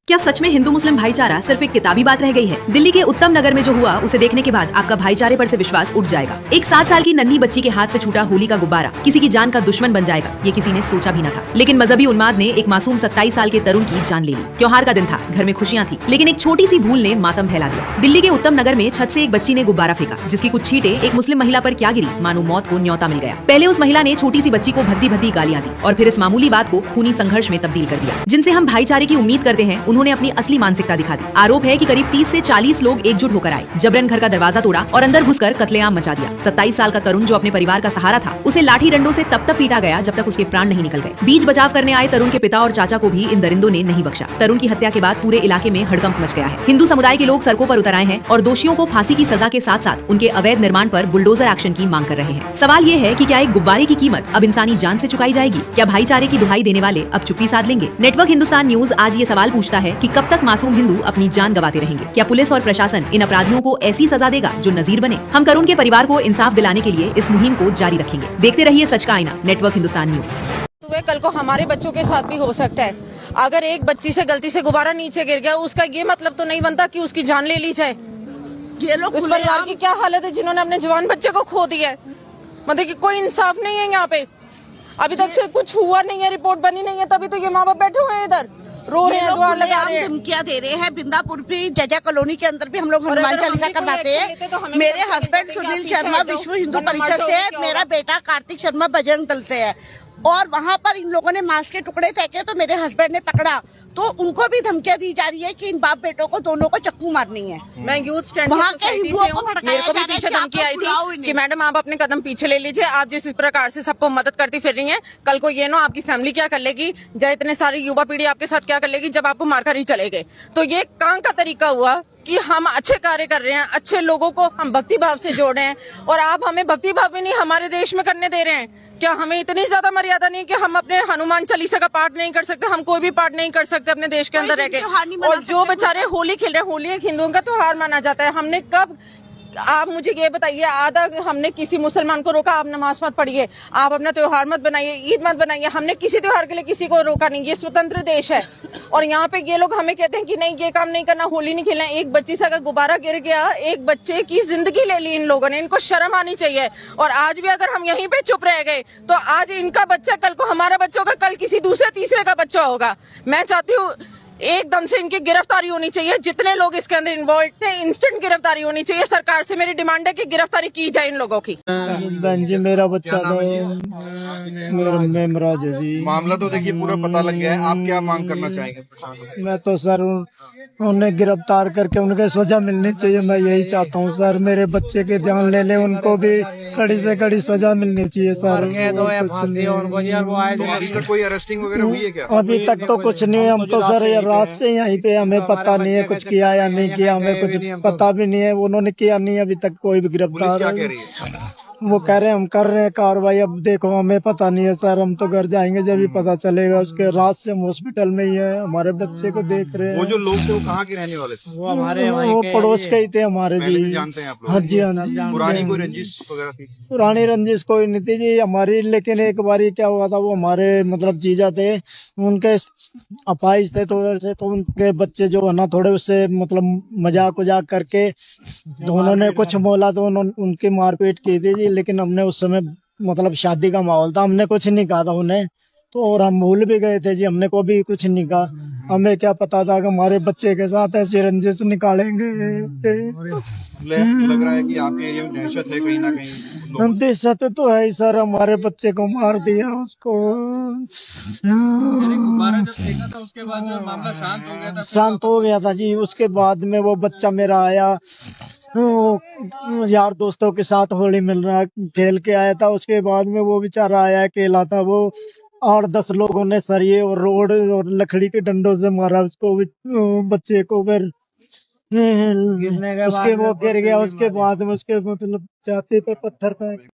क्या सच में हिंदू मुस्लिम भाईचारा सिर्फ एक किताबी बात रह गई है? दिल्ली के उत्तम नगर में जो हुआ उसे देखने के बाद आपका भाईचारे पर से विश्वास उठ जाएगा। एक 7 साल की नन्ही बच्ची के हाथ से छूटा होली का गुब्बारा किसी की जान का दुश्मन बन जाएगा, ये किसी ने सोचा भी न था। लेकिन मजहबी उन्माद ने एक मासूम 27 साल के तरुण की जान ले ली। त्योहार का दिन था, घर में खुशियां थी, लेकिन एक छोटी सी भूल ने मातम फैला दिया। दिल्ली के उत्तम नगर में छत से एक बच्ची ने गुब्बारा फेंका, जिसकी कुछ छींटे एक मुस्लिम महिला पर क्या गिरी, मानो मौत को न्योता मिल गया। पहले उस महिला ने छोटी सी बच्ची को भद्दी भद्दी गालियां दी और फिर इस मामूली बात को खूनी संघर्ष में तब्दील कर दिया। जिनसे हम भाईचारे की उम्मीद करते हैं, उन्होंने अपनी असली मानसिकता दिखा दी। आरोप है कि करीब 30 से 40 लोग एकजुट होकर आए, जबरन घर का दरवाजा तोड़ा और अंदर घुसकर कत्लेआम मचा दिया। 27 साल का तरुण जो अपने परिवार का सहारा था, उसे लाठी डंडों से तब तक पीटा गया जब तक उसके प्राण नहीं निकल गए। बीच बचाव करने आए तरुण के पिता और चाचा को भी इन दरिंदों ने नहीं बख्शा। तरुण की हत्या के बाद पूरे इलाके में हड़कंप मच गया है। हिंदू समुदाय के लोग सड़कों पर उतर आए हैं और दोषियों को फांसी की सजा के साथ साथ उनके अवैध निर्माण पर बुलडोजर एक्शन की मांग कर रहे हैं। सवाल ये है कि क्या एक गुब्बारे की कीमत अब इंसानी जान से चुकाई जाएगी? क्या भाईचारे की दुहाई देने वाले अब चुप्पी साध लेंगे? नेटवर्क हिंदुस्तान न्यूज आज ये सवाल पूछता है कि कब तक मासूम हिंदू अपनी जान गंवाते रहेंगे? क्या पुलिस और प्रशासन इन अपराधियों को ऐसी सजा देगा जो नजीर बने? हम तरुण के परिवार को इंसाफ दिलाने के लिए इस मुहिम को जारी रखेंगे। देखते रहिए सच का आईना, नेटवर्क हिंदुस्तान न्यूज। तो कल को हमारे बच्चों के साथ भी हो सकता है। अगर एक बच्ची से गलती से गुब्बारा नीचे गिर गया, उसका ये मतलब तो नहीं बनता कि उसकी जान ले ली जाए। ये लोग उस परिवार की क्या हालत है जिन्होंने अपने जवान बच्चे को खो दिया है। मतलब कि कोई इंसाफ नहीं है यहाँ पे। अभी तक से कुछ हुआ नहीं है, रिपोर्ट बनी नहीं है, तभी तो ये माँ बाप बैठे हुए हैं इधर रो रहे हैं, दुआ लगा रहे हैं, धमकियां दे रहे हैं। बिंदापुर भी जजा कॉलोनी के अंदर भी हम लोग हनुमान चालीसा करवाते हैं। मेरे हस्बैंड सुनील शर्मा विश्व हिंदू परिषद से है, मेरा बेटा कार्तिक शर्मा बजरंग दल से है। और वहाँ पर इन लोगों ने मांस के टुकड़े फेंके तो मेरे हस्बैंड ने पकड़ा, तो उनको भी धमकियां दी जा रही है कि इन बाप बेटों को दोनों को चक्कू मारनी है। मैं यूथ स्टैंड सोसाइटी से हूँ, मेरे को भी पीछे धमकी आई थी कि मैडम आप अपने कदम पीछे ले लीजिए, आप जिस प्रकार से सबको मदद करती फिर रही हैं, कल को ये ना आपकी फैमिली क्या कर लेगी, या इतने सारी युवा पीढ़ी आपके साथ क्या कर लेगी जब आपको मारकर ही चले गए। तो ये काम का तरीका हुआ कि हम अच्छे कार्य कर रहे हैं, अच्छे लोगों को हम भक्ति भाव से जोड़ रहे हैं, और आप हमें भक्ति भाव भी नहीं हमारे देश में करने दे रहे हैं। क्या हमें इतनी ज्यादा मर्यादा नहीं कि हम अपने हनुमान चालीसा का पाठ नहीं कर सकते? हम कोई भी पाठ नहीं कर सकते अपने देश के अंदर रह के? और जो बेचारे होली खेल रहे हैं, होली एक हिंदुओं का त्योहार माना जाता है। हमने कब, आप मुझे ये बताइए, आधा हमने किसी मुसलमान को रोका आप नमाज मत पढ़िए, आप अपना त्योहार मत बनाइए, ईद मत बनाइए? हमने किसी त्योहार के लिए किसी को रोका नहीं। ये स्वतंत्र देश है और यहाँ पे ये लोग हमें कहते हैं कि नहीं ये काम नहीं करना, होली नहीं खेलना। एक बच्ची से अगर गुब्बारा गिर गया, एक बच्चे की जिंदगी ले ली इन लोगों ने। इनको शर्म आनी चाहिए। और आज भी अगर हम यहीं पे चुप रह गए तो आज इनका बच्चा कल को हमारा बच्चा होगा, कल किसी दूसरे तीसरे का बच्चा होगा। मैं चाहती हूँ एकदम से इनकी गिरफ्तारी होनी चाहिए। जितने लोग इसके अंदर इन्वॉल्व थे, इंस्टेंट गिरफ्तारी होनी चाहिए। सरकार से मेरी डिमांड है कि गिरफ्तारी की जाए इन लोगों की। बहन जी मेरा बच्चा था, मेरा मेमराज है जी। मामला तो देखिए पूरा पता लग गया है, आप क्या मांग करना चाहेंगे प्रशासन? मैं तो सर उन्हें गिरफ्तार करके उनके सजा मिलनी चाहिए। मैं यही चाहता हूँ सर, मेरे बच्चे के जान ले ले, उनको भी कड़ी से कड़ी सजा मिलनी चाहिए सर। तो अभी तक कोई अरेस्टिंग वगैरह हुई है क्या? अभी तक तो कुछ नहीं है। हम तो सर रात से यहीं पे, हमें पता नहीं है कुछ किया या नहीं किया, हमें कुछ पता भी नहीं है। उन्होंने किया नहीं, अभी तक कोई भी गिरफ्तार। क्या कह रही है? वो कह रहे हैं हम कर रहे हैं कार्रवाई, अब देखो हमें पता नहीं है सर। हम तो घर जाएंगे जब भी पता चलेगा। उसके रात से हम हॉस्पिटल में ही है, हमारे बच्चे को देख रहे हैं। वो जो लोग थे वो कहाँ के रहने वाले थे? वो पड़ोस के ही थे हमारे जी। जानते हैं आप लोग? हाँ जी हाँ जी। पुरानी कोई रंजिश वगैरह थी? पुरानी रंजिश कोई नहीं थी जी हमारी, लेकिन एक बारी क्या हुआ था, वो हमारे मतलब जीजा थे, उनके अपाहिज थे तो उधर से, तो उनके बच्चे जो है ना थोड़े उससे मतलब मजाक उजाक करके तो उन्होंने कुछ बोला तो उनकी मारपीट की थी जी। लेकिन हमने उस समय मतलब शादी का माहौल था, हमने कुछ नहीं कहा था उन्हें, तो और हम भूल भी गए थे जी, हमने को भी कुछ नहीं कहा। हमें क्या पता था कि हमारे बच्चे के साथ ऐसी रंजिश निकालेंगे। लग रहा है कि आपके एरिया में दहशत है कहीं ना कहीं। दहशत तो है ही सर, हमारे बच्चे को मार दिया उसको। गुब्बारा जब फेंका था उसके बाद मामला शांत हो गया था? शांत हो गया था जी। उसके बाद में वो बच्चा मेरा आया, यार दोस्तों के साथ होली मिल रहा खेल के आया था। उसके बाद में वो बेचारा आया अकेला था। वो 8-10 लोगों ने सरिये और रोड और लकड़ी के डंडों से मारा उसको, बच्चे को। फिर उसके वो गिर गया, उसके बाद में उसके मतलब छाती पे पत्थर पे